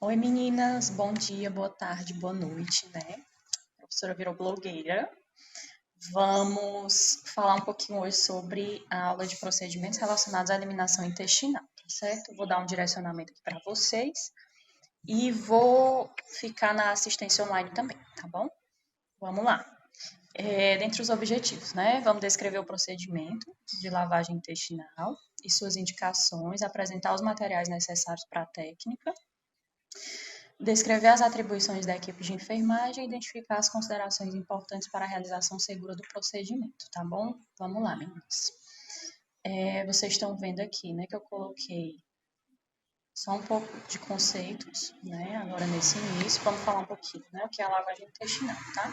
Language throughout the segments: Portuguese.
Oi meninas, bom dia, boa tarde, boa noite, né? A professora virou blogueira. Vamos falar um pouquinho hoje sobre a aula de procedimentos relacionados à eliminação intestinal, tá certo? Vou dar um direcionamento aqui para vocês e vou ficar na assistência online também, tá bom? Vamos lá. Dentre os objetivos, né? Vamos descrever o procedimento de lavagem intestinal e suas indicações, apresentar os materiais necessários para a técnica, descrever as atribuições da equipe de enfermagem e identificar as considerações importantes para a realização segura do procedimento, tá bom? Vamos lá, meninas. Vocês estão vendo aqui, né, que eu coloquei só um pouco de conceitos, né, agora nesse início, vamos falar um pouquinho, né, o que é a lavagem intestinal, tá?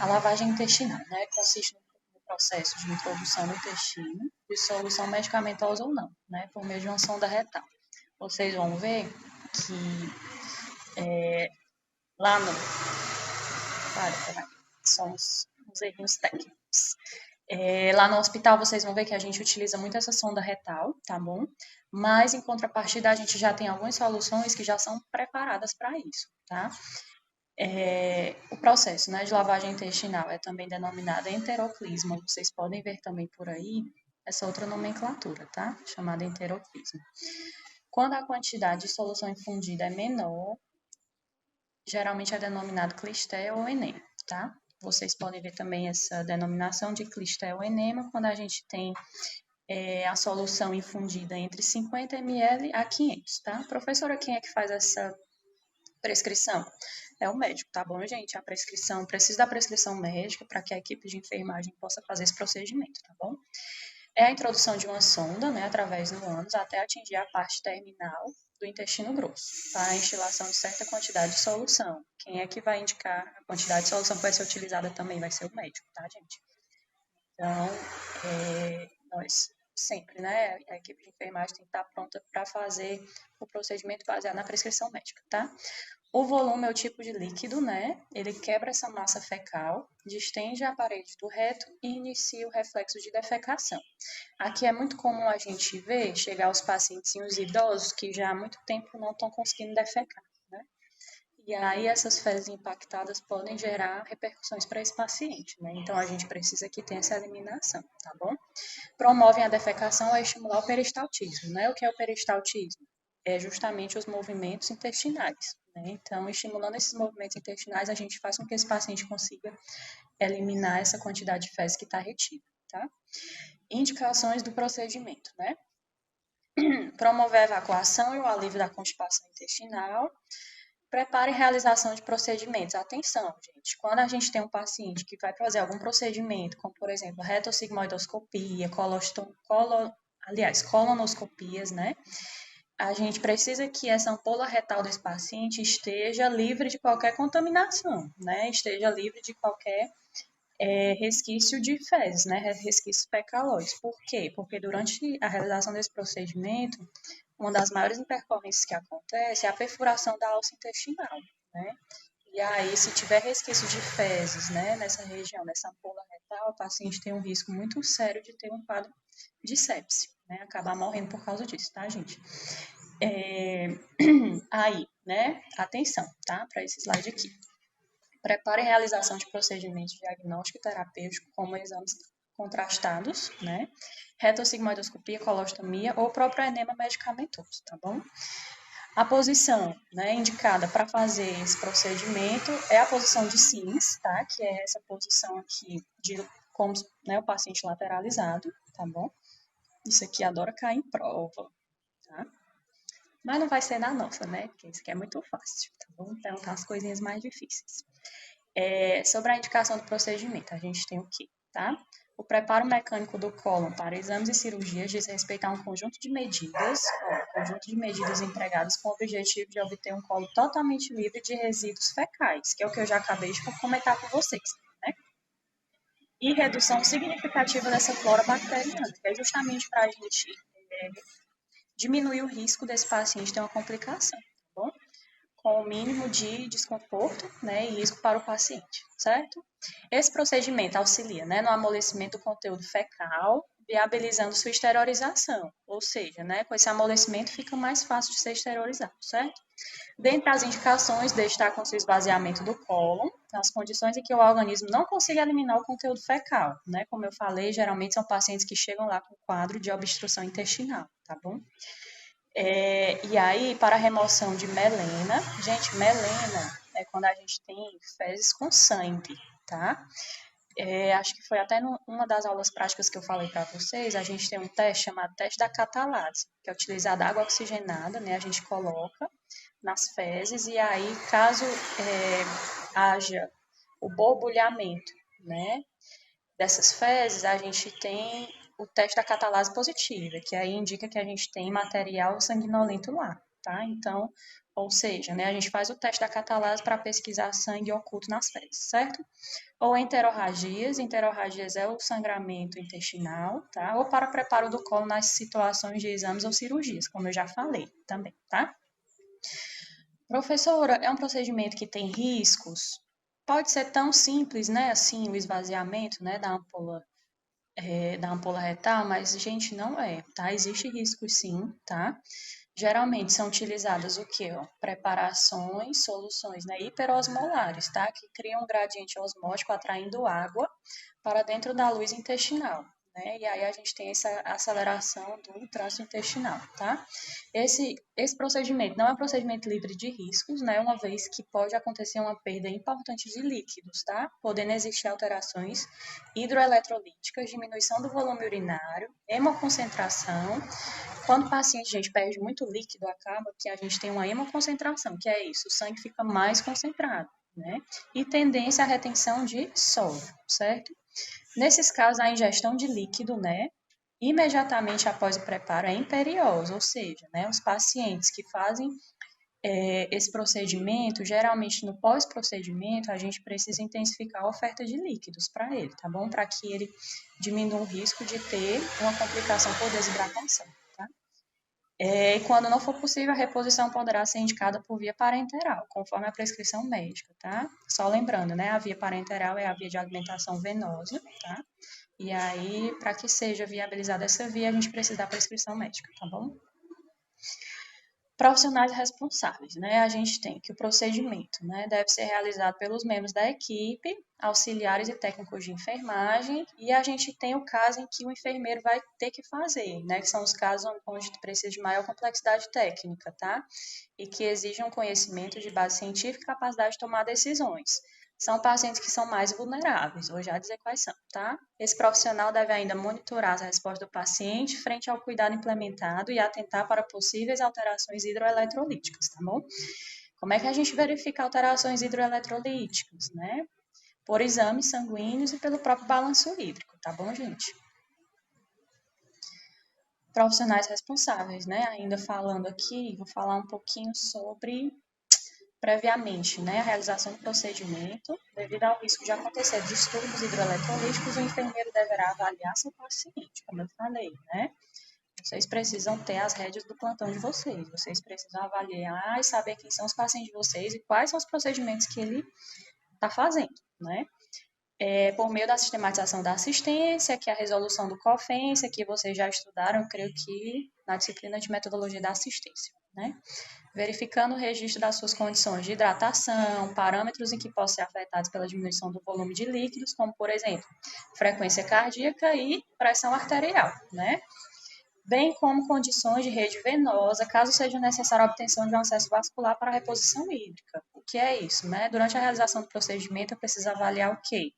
A lavagem intestinal, né, consiste no processo de introdução no intestino de solução medicamentosa ou não, né, por meio de uma sonda retal. Vocês vão ver que lá no são uns errinhos técnicos. Lá no hospital vocês vão ver que a gente utiliza muito essa sonda retal, tá bom? Mas em contrapartida a gente já tem algumas soluções que já são preparadas para isso, tá? O processo, né, de lavagem intestinal é também denominado enteroclisma. Vocês podem ver também por aí essa outra nomenclatura, tá? Chamada enteroclisma. Quando a quantidade de solução infundida é menor, geralmente é denominado clistel ou enema, tá? Vocês podem ver também essa denominação de clistel ou enema quando a gente tem a solução infundida entre 50 ml a 500, tá? Professora, quem é que faz essa prescrição? É o médico, tá bom, gente? A prescrição, precisa da prescrição médica para que a equipe de enfermagem possa fazer esse procedimento, tá bom? É a introdução de uma sonda, né, através do ânus, até atingir a parte terminal do intestino grosso, para a instilação de certa quantidade de solução. Quem é que vai indicar a quantidade de solução que vai ser utilizada também vai ser o médico, tá, gente? Então, nós sempre, né, a equipe de enfermagem tem que estar pronta para fazer o procedimento baseado na prescrição médica, tá? O volume é o tipo de líquido, né? Ele quebra essa massa fecal, distende a parede do reto e inicia o reflexo de defecação. Aqui é muito comum a gente ver chegar os pacientes idosos que já há muito tempo não estão conseguindo defecar, né? E aí essas fezes impactadas podem gerar repercussões para esse paciente, né? Então a gente precisa que tenha essa eliminação, tá bom? Promovem a defecação a estimular o peristaltismo, né? O que é o peristaltismo? É justamente os movimentos intestinais, né? Então, estimulando esses movimentos intestinais, a gente faz com que esse paciente consiga eliminar essa quantidade de fezes que está retida, tá? Indicações do procedimento, né? Promover a evacuação e o alívio da constipação intestinal. Prepare e realização de procedimentos. Atenção, gente. Quando a gente tem um paciente que vai fazer algum procedimento, como por exemplo, retossigmoidoscopia, colonoscopias, né? A gente precisa que essa ampola retal desse paciente esteja livre de qualquer contaminação, né? Esteja livre de qualquer resquício de fezes, né? Resquícios fecalóides. Por quê? Porque durante a realização desse procedimento, uma das maiores intercorrências que acontece é a perfuração da alça intestinal, né? E aí, se tiver resquício de fezes, né, nessa região, nessa ampola retal, o paciente tem um risco muito sério de ter um quadro de sepse, né? Acabar morrendo por causa disso, tá, gente? Aí, né, atenção, tá, para esse slide aqui. Prepare a realização de procedimentos de diagnóstico e terapêutico, como exames contrastados, né? Retossigmoidoscopia, colostomia ou próprio enema medicamentoso, tá bom? A posição, né, indicada para fazer esse procedimento é a posição de SINS, tá? Que é essa posição aqui de como, né, o paciente lateralizado, tá bom? Isso aqui adora cair em prova, tá? Mas não vai ser na nossa, né? Porque isso aqui é muito fácil, tá bom? Perguntar as coisinhas mais difíceis. Sobre a indicação do procedimento, a gente tem o quê, tá? O preparo mecânico do cólon para exames e cirurgias diz respeito a um conjunto de medidas, empregadas com o objetivo de obter um colo totalmente livre de resíduos fecais, que é o que eu já acabei de comentar com vocês, né? E redução significativa dessa flora bacteriana, que é justamente para a gente diminuir o risco desse paciente ter uma complicação, tá bom? Com o mínimo de desconforto, né, e risco para o paciente, certo? Esse procedimento auxilia, né, no amolecimento do conteúdo fecal, viabilizando sua esterilização, ou seja, né, com esse amolecimento fica mais fácil de ser esterilizado, certo? Dentre as indicações, destacam-se o esvaziamento do cólon, nas condições em que o organismo não consiga eliminar o conteúdo fecal, né? Como eu falei, geralmente são pacientes que chegam lá com quadro de obstrução intestinal, tá bom? E aí, para a remoção de melena, gente, melena é quando a gente tem fezes com sangue, tá? Acho que foi até numa das aulas práticas que eu falei para vocês, a gente tem um teste chamado teste da catalase, que é utilizada água oxigenada, né? A gente coloca nas fezes e aí, caso haja o borbulhamento, né, dessas fezes, a gente tem o teste da catalase positiva, que aí indica que a gente tem material sanguinolento lá, tá? Então, ou seja, né, a gente faz o teste da catalase para pesquisar sangue oculto nas fezes, certo? Ou enterorragias é o sangramento intestinal, tá? Ou para preparo do colo nas situações de exames ou cirurgias, como eu já falei também, tá? Professora, é um procedimento que tem riscos? Pode ser tão simples, né, assim, o esvaziamento, né, da ampola retal, mas, gente, não é, tá? Existe risco sim, tá? Geralmente são utilizadas o quê? Ó? Preparações, soluções, né, hiperosmolares, tá? Que criam um gradiente osmótico atraindo água para dentro da luz intestinal, né? E aí a gente tem essa aceleração do trânsito intestinal, tá? Esse procedimento não é um procedimento livre de riscos, né? Uma vez que pode acontecer uma perda importante de líquidos, tá? Podendo existir alterações hidroeletrolíticas, diminuição do volume urinário, hemoconcentração. Quando o paciente, gente, perde muito líquido, acaba que a gente tem uma hemoconcentração, que é isso, o sangue fica mais concentrado, né? E tendência à retenção de sódio, certo? Nesses casos, a ingestão de líquido, né, imediatamente após o preparo é imperiosa, ou seja, né, os pacientes que fazem esse procedimento, geralmente no pós-procedimento, a gente precisa intensificar a oferta de líquidos para ele, tá bom? Para que ele diminua o risco de ter uma complicação por desidratação, tá? E quando não for possível, a reposição poderá ser indicada por via parenteral, conforme a prescrição médica, tá? Só lembrando, né, a via parenteral é a via de alimentação venosa, tá? E aí, para que seja viabilizada essa via, a gente precisa da prescrição médica, tá bom? Profissionais responsáveis, né? A gente tem que o procedimento, né, deve ser realizado pelos membros da equipe, auxiliares e técnicos de enfermagem, e a gente tem o caso em que o enfermeiro vai ter que fazer, né, que são os casos onde precisa de maior complexidade técnica, tá? E que exigem um conhecimento de base científica e capacidade de tomar decisões. São pacientes que são mais vulneráveis, vou já dizer quais são, tá? Esse profissional deve ainda monitorar as respostas do paciente frente ao cuidado implementado e atentar para possíveis alterações hidroeletrolíticas, tá bom? Como é que a gente verifica alterações hidroeletrolíticas, né? Por exames sanguíneos e pelo próprio balanço hídrico, tá bom, gente? Profissionais responsáveis, né? Ainda falando aqui, vou falar um pouquinho sobre previamente, né, a realização do procedimento, devido ao risco de acontecer distúrbios hidroeletrolíticos, o enfermeiro deverá avaliar seu paciente, como eu falei, né? Vocês precisam ter as rédeas do plantão de vocês, vocês precisam avaliar e saber quem são os pacientes de vocês e quais são os procedimentos que ele está fazendo, né? Por meio da sistematização da assistência, que é a resolução do COFENSA, que vocês já estudaram, eu creio que na disciplina de metodologia da assistência, né? Verificando o registro das suas condições de hidratação, parâmetros em que possam ser afetados pela diminuição do volume de líquidos, como, por exemplo, frequência cardíaca e pressão arterial, né? Bem como condições de rede venosa, caso seja necessária a obtenção de um acesso vascular para a reposição hídrica. O que é isso, né? Durante a realização do procedimento, eu preciso avaliar o quê?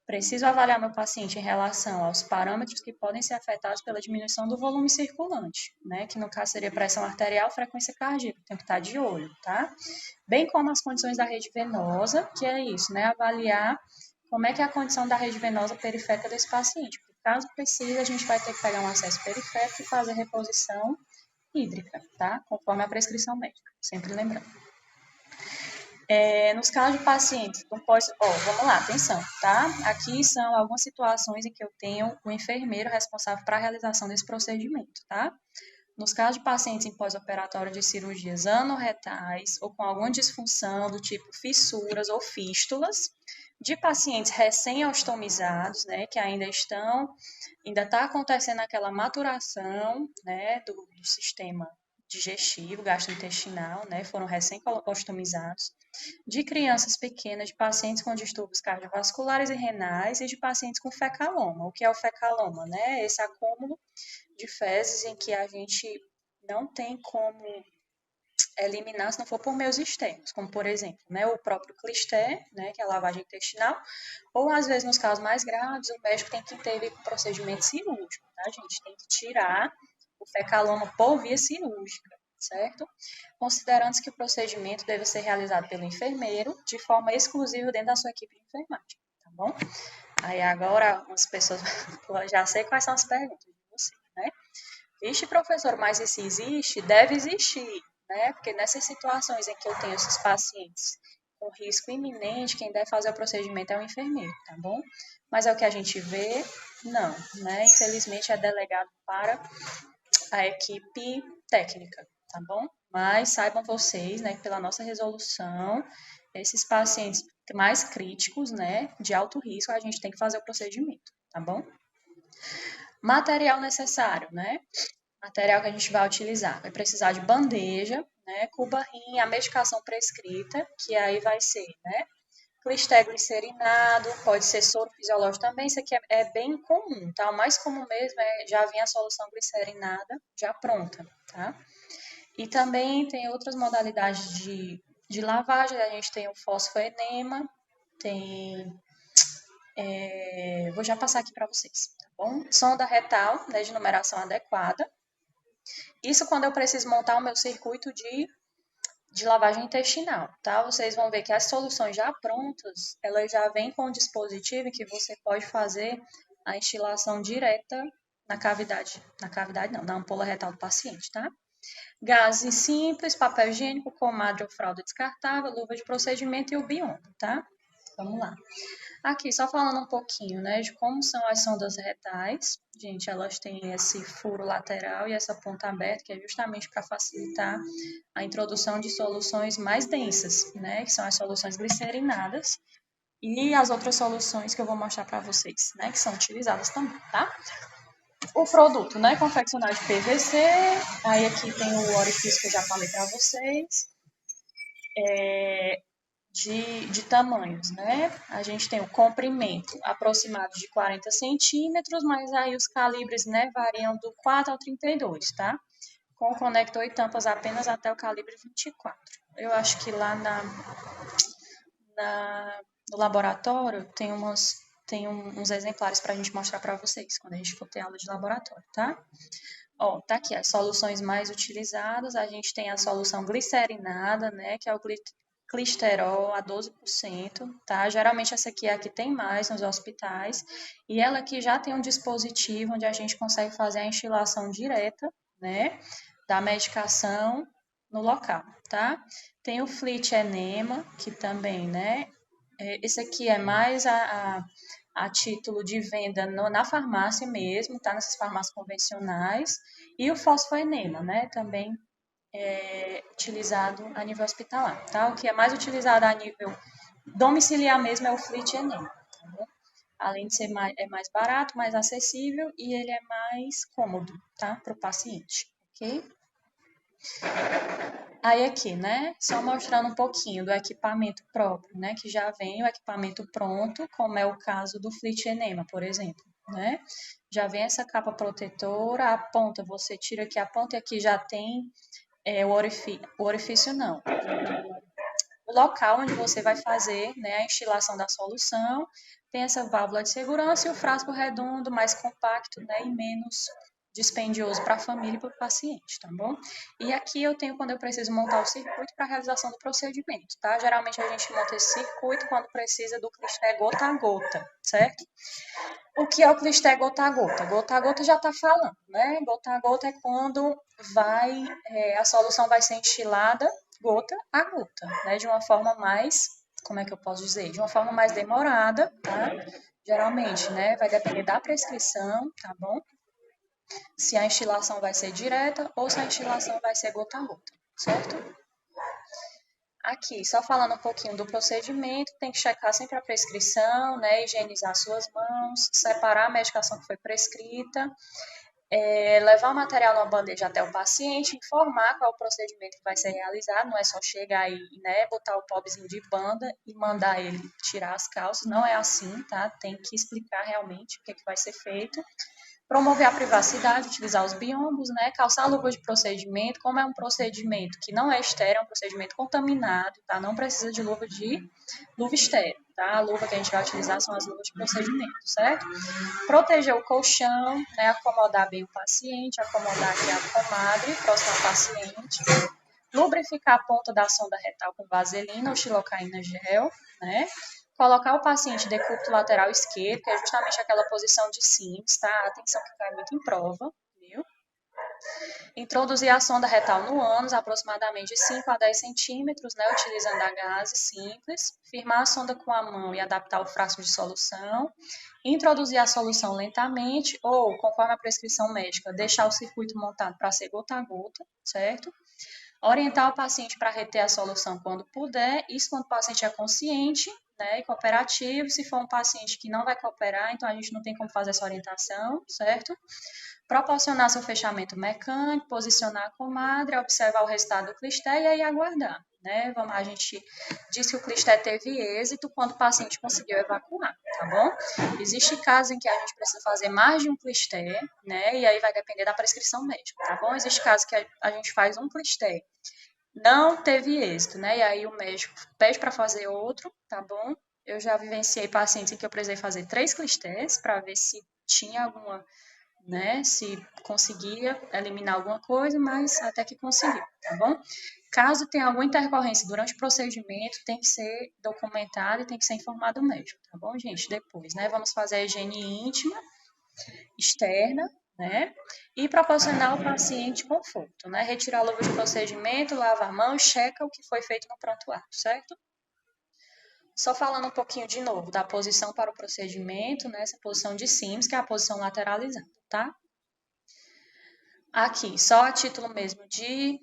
Preciso avaliar meu paciente em relação aos parâmetros que podem ser afetados pela diminuição do volume circulante, né? Que no caso seria pressão arterial, frequência cardíaca, tem que estar de olho, tá? Bem como as condições da rede venosa, que é isso, né? Avaliar como é que é a condição da rede venosa periférica desse paciente. Porque caso precise, a gente vai ter que pegar um acesso periférico e fazer reposição hídrica, tá? Conforme a prescrição médica, sempre lembrando. Nos casos de pacientes do vamos lá, atenção, tá? Aqui são algumas situações em que eu tenho o enfermeiro responsável para a realização desse procedimento, tá? Nos casos de pacientes em pós-operatório de cirurgias anorretais ou com alguma disfunção do tipo fissuras ou fístulas, De pacientes recém-ostomizados, né, que ainda está acontecendo aquela maturação, né, do sistema digestivo, gastrointestinal, né, foram recém-ostomizados, de crianças pequenas, de pacientes com distúrbios cardiovasculares e renais e de pacientes com fecaloma. O que é o fecaloma, né? Esse acúmulo de fezes em que a gente não tem como eliminar se não for por meios externos, como por exemplo, né, o próprio clister, né, que é a lavagem intestinal, ou às vezes nos casos mais graves, o médico tem que intervir com procedimento cirúrgico, tá, gente? Tem que tirar o fecaloma por via cirúrgica, certo? Considerando que o procedimento deve ser realizado pelo enfermeiro de forma exclusiva dentro da sua equipe de enfermagem, tá bom? Aí agora as pessoas já sei quais são as perguntas de você, né? Vixe, professor, mas esse existe? Deve existir, né? Porque nessas situações em que eu tenho esses pacientes com risco iminente, quem deve fazer o procedimento é o enfermeiro, tá bom? Mas é o que a gente vê? Não, né? Infelizmente é delegado para a equipe técnica, tá bom? Mas saibam vocês, né, que pela nossa resolução, esses pacientes mais críticos, né, de alto risco, a gente tem que fazer o procedimento, tá bom? Material necessário, né? Material que a gente vai utilizar. Vai precisar de bandeja, né, cuba-rim, a medicação prescrita, que aí vai ser, né, Clisté glicerinado, pode ser soro fisiológico também, isso aqui é bem comum, tá? O mais comum mesmo já vem a solução glicerinada já pronta, tá? E também tem outras modalidades de lavagem, a gente tem o fosfoenema, tem, vou já passar aqui para vocês, tá bom? Sonda retal, né, de numeração adequada, isso quando eu preciso montar o meu circuito de lavagem intestinal, tá? Vocês vão ver que as soluções já prontas, elas já vêm com um dispositivo que você pode fazer a instilação direta na cavidade não, na ampola retal do paciente, tá? Gases simples, papel higiênico, comadre ou fralda descartável, luva de procedimento e o biombo, tá? Vamos lá. Aqui, só falando um pouquinho, né, de como são as sondas retais. Gente, elas têm esse furo lateral e essa ponta aberta, que é justamente para facilitar a introdução de soluções mais densas, né, que são as soluções glicerinadas e as outras soluções que eu vou mostrar para vocês, né, que são utilizadas também, tá? O produto, né, confeccionado de PVC, aí aqui tem o orifício que eu já falei para vocês, de tamanhos, né? A gente tem o comprimento aproximado de 40 centímetros, mas aí os calibres, né, variam do 4 ao 32, tá? Com conector e tampas apenas até o calibre 24. Eu acho que lá no laboratório tem uns exemplares para a gente mostrar para vocês, quando a gente for ter aula de laboratório, tá? Ó, tá aqui as soluções mais utilizadas. A gente tem a solução glicerinada, né, que é o clisterol a 12%, tá? Geralmente essa aqui é a que tem mais nos hospitais. E ela aqui já tem um dispositivo onde a gente consegue fazer a instilação direta, né, da medicação no local, tá? Tem o Flit Enema, que também, né, esse aqui é mais a título de venda na farmácia mesmo, tá? Nessas farmácias convencionais. E o fosfoenema, né? Também é utilizado a nível hospitalar, tá? O que é mais utilizado a nível domiciliar mesmo é o flitenema, tá bom? Além de ser mais barato, mais acessível e ele é mais cômodo, tá? Para o paciente, ok? Aí aqui, né, só mostrando um pouquinho do equipamento próprio, né, que já vem o equipamento pronto, como é o caso do Flit Enema, por exemplo, né? Já vem essa capa protetora, a ponta, você tira aqui a ponta e aqui já tem o orifício não, o local onde você vai fazer, né, a instilação da solução, tem essa válvula de segurança e o frasco redondo, mais compacto, né, e menos dispendioso para a família e para o paciente, tá bom? E aqui eu tenho quando eu preciso montar o circuito para a realização do procedimento, tá? Geralmente a gente monta esse circuito quando precisa do clister gota a gota, certo? O que é o clister gota a gota? Gota a gota já está falando, né? Gota a gota é quando a solução vai ser instilada gota a gota, né? De uma forma mais, como é que eu posso dizer? De uma forma mais demorada, tá? Geralmente, né? Vai depender da prescrição, tá bom? Se a instilação vai ser direta ou se a instilação vai ser gota a gota, certo? Aqui, só falando um pouquinho do procedimento, tem que checar sempre a prescrição, né? Higienizar suas mãos, separar a medicação que foi prescrita, levar o material numa bandeja até o paciente, informar qual é o procedimento que vai ser realizado, não é só chegar aí, né, botar o pobrezinho de banda e mandar ele tirar as calças, não é assim, tá? Tem que explicar realmente o que vai ser feito. Promover a privacidade, utilizar os biombos, né? Calçar luvas de procedimento, como é um procedimento que não é estéreo, é um procedimento contaminado, tá? Não precisa de luva estéreo, tá? A luva que a gente vai utilizar são as luvas de procedimento, certo? Proteger o colchão, né? Acomodar bem o paciente, acomodar aqui a comadre, próximo ao paciente. Lubrificar a ponta da sonda retal com vaselina ou xilocaína gel, né? Colocar o paciente decúbito lateral esquerdo, que é justamente aquela posição de Sims, tá? Atenção que cai muito em prova, viu? Introduzir a sonda retal no ânus, aproximadamente de 5 a 10 centímetros, né? Utilizando a gase simples. Firmar a sonda com a mão e adaptar o frasco de solução. Introduzir a solução lentamente ou, conforme a prescrição médica, deixar o circuito montado para ser gota a gota, certo? Orientar o paciente para reter a solução quando puder, isso quando o paciente é consciente, né, e cooperativo. Se for um paciente que não vai cooperar, então a gente não tem como fazer essa orientação, certo? Proporcionar seu fechamento mecânico, posicionar a comadre, observar o resultado do clisté e aí aguardar, né? A gente disse que o clisté teve êxito quando o paciente conseguiu evacuar, tá bom? Existe casos em que a gente precisa fazer mais de um clisté, né? E aí vai depender da prescrição médica, tá bom? Existe casos que a gente faz um clisté, não teve êxito, né? E aí o médico pede para fazer outro, tá bom? Eu já vivenciei pacientes em que eu precisei fazer 3 clistés para ver se tinha alguma, né? Se conseguia eliminar alguma coisa, mas até que conseguiu, tá bom? Caso tenha alguma intercorrência durante o procedimento, tem que ser documentado e tem que ser informado o médico, tá bom, gente? Depois, né? Vamos fazer a higiene íntima, externa, né? E proporcionar ao paciente conforto, né? Retirar a luva de procedimento, lava a mão e checa o que foi feito no pronto-ato, certo? Só falando um pouquinho de novo da posição para o procedimento, né? Essa posição de Sims, que é a posição lateralizada, tá? Aqui, só a título mesmo de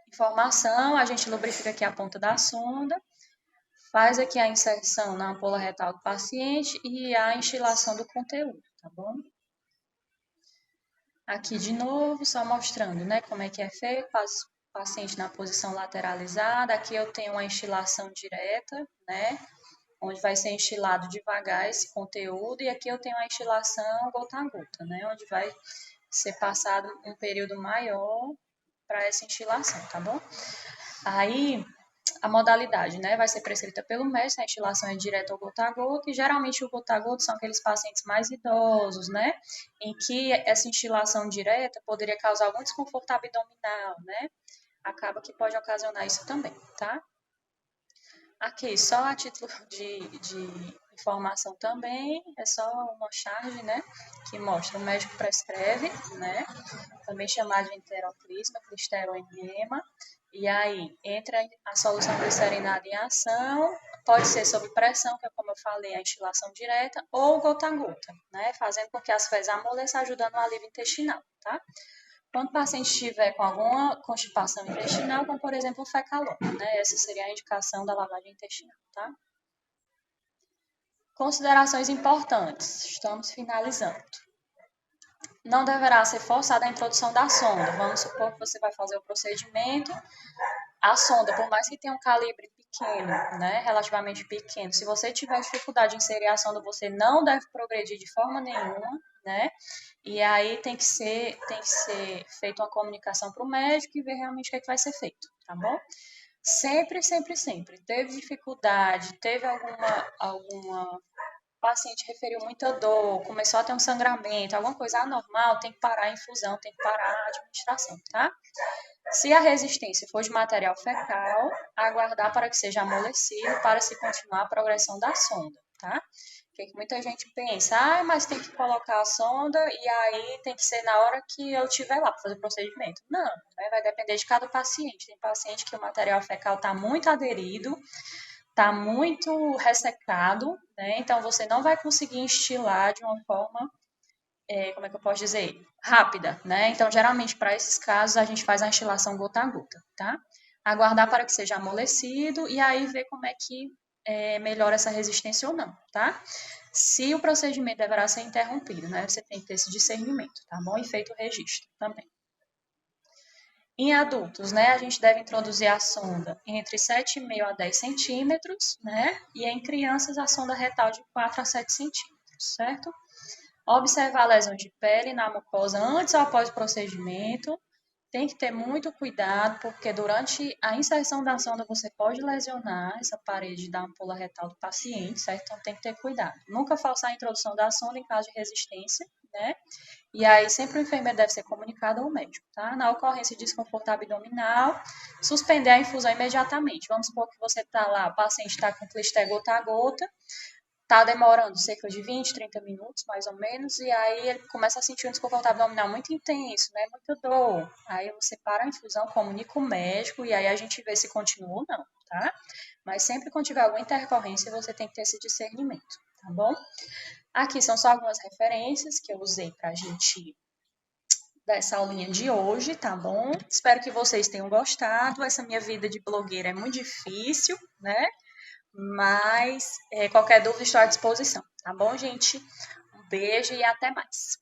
informação, a gente lubrifica aqui a ponta da sonda, faz aqui a inserção na ampola retal do paciente e a instilação do conteúdo, tá bom? Aqui de novo, só mostrando, né, como é que é feito, paciente na posição lateralizada. Aqui eu tenho uma instilação direta, né, onde vai ser instilado devagar esse conteúdo, e aqui eu tenho a instilação gota a gota, né, onde vai ser passado um período maior para essa instilação, tá bom? Aí, a modalidade, né, vai ser prescrita pelo médico, a instilação é direta ou gota a gota, e geralmente o gota a gota são aqueles pacientes mais idosos, né, em que essa instilação direta poderia causar algum desconforto abdominal, né, acaba que pode ocasionar isso também, tá? Aqui, só a título de informação também, é só uma charge, né, que mostra o médico prescreve, né, também chamado de enteroclisma, clisteroemema, e aí entra a solução glicerinada em ação, pode ser sob pressão, que é como eu falei, a instilação direta, ou gota a gota, né, fazendo com que as fezes amoleçam, ajudando no alívio intestinal, tá? Quando o paciente estiver com alguma constipação intestinal, como por exemplo o fecalome, né, essa seria a indicação da lavagem intestinal, tá? Considerações importantes, estamos finalizando. Não deverá ser forçada a introdução da sonda. Vamos supor que você vai fazer o procedimento. A sonda, por mais que tenha um calibre pequeno, né, relativamente pequeno, se você tiver dificuldade em inserir a sonda, você não deve progredir de forma nenhuma, né? E aí tem que ser feita uma comunicação para o médico e ver realmente o que, é que vai ser feito, tá bom? Sempre, sempre, sempre. Teve dificuldade, teve alguma o paciente referiu muita dor, começou a ter um sangramento, alguma coisa anormal, tem que parar a infusão, tem que parar a administração, tá? Se a resistência for de material fecal, aguardar para que seja amolecido para se continuar a progressão da sonda, tá? Porque muita gente pensa, mas tem que colocar a sonda e aí tem que ser na hora que eu estiver lá para fazer o procedimento. Não, né? Vai depender de cada paciente. Tem paciente que o material fecal está muito aderido, está muito ressecado, né? Então você não vai conseguir instilar de uma forma, como é que eu posso dizer, rápida, né? Então geralmente para esses casos a gente faz a instilação gota a gota, tá? aguardar para que seja amolecido e aí ver como é que melhora essa resistência ou não, tá? Se o procedimento deverá ser interrompido, né? Você tem que ter esse discernimento, tá bom? E feito o registro também. Em adultos, né, a gente deve introduzir a sonda entre 7,5 a 10 centímetros, né? E em crianças, a sonda retal de 4 a 7 centímetros, certo? Observar lesões de pele na mucosa antes ou após o procedimento. Tem que ter muito cuidado, porque durante a inserção da sonda você pode lesionar essa parede da ampola retal do paciente, certo? Então tem que ter cuidado. Nunca forçar a introdução da sonda em caso de resistência, né? E aí sempre o enfermeiro deve ser comunicado ao médico, tá? Na ocorrência de desconforto abdominal, suspender a infusão imediatamente. Vamos supor que você está lá, o paciente está com clister gota a gota, tá demorando cerca de 20, 30 minutos, mais ou menos, e aí ele começa a sentir um desconforto abdominal muito intenso, né? Muita dor. Aí você para a infusão, comunica o médico e aí a gente vê se continua ou não, tá? Mas sempre quando tiver alguma intercorrência, você tem que ter esse discernimento, tá bom? Aqui são só algumas referências que eu usei pra gente dessa aulinha de hoje, tá bom? Espero que vocês tenham gostado. Essa minha vida de blogueira é muito difícil, né? Mas qualquer dúvida estou à disposição, tá bom, gente? Um beijo e até mais.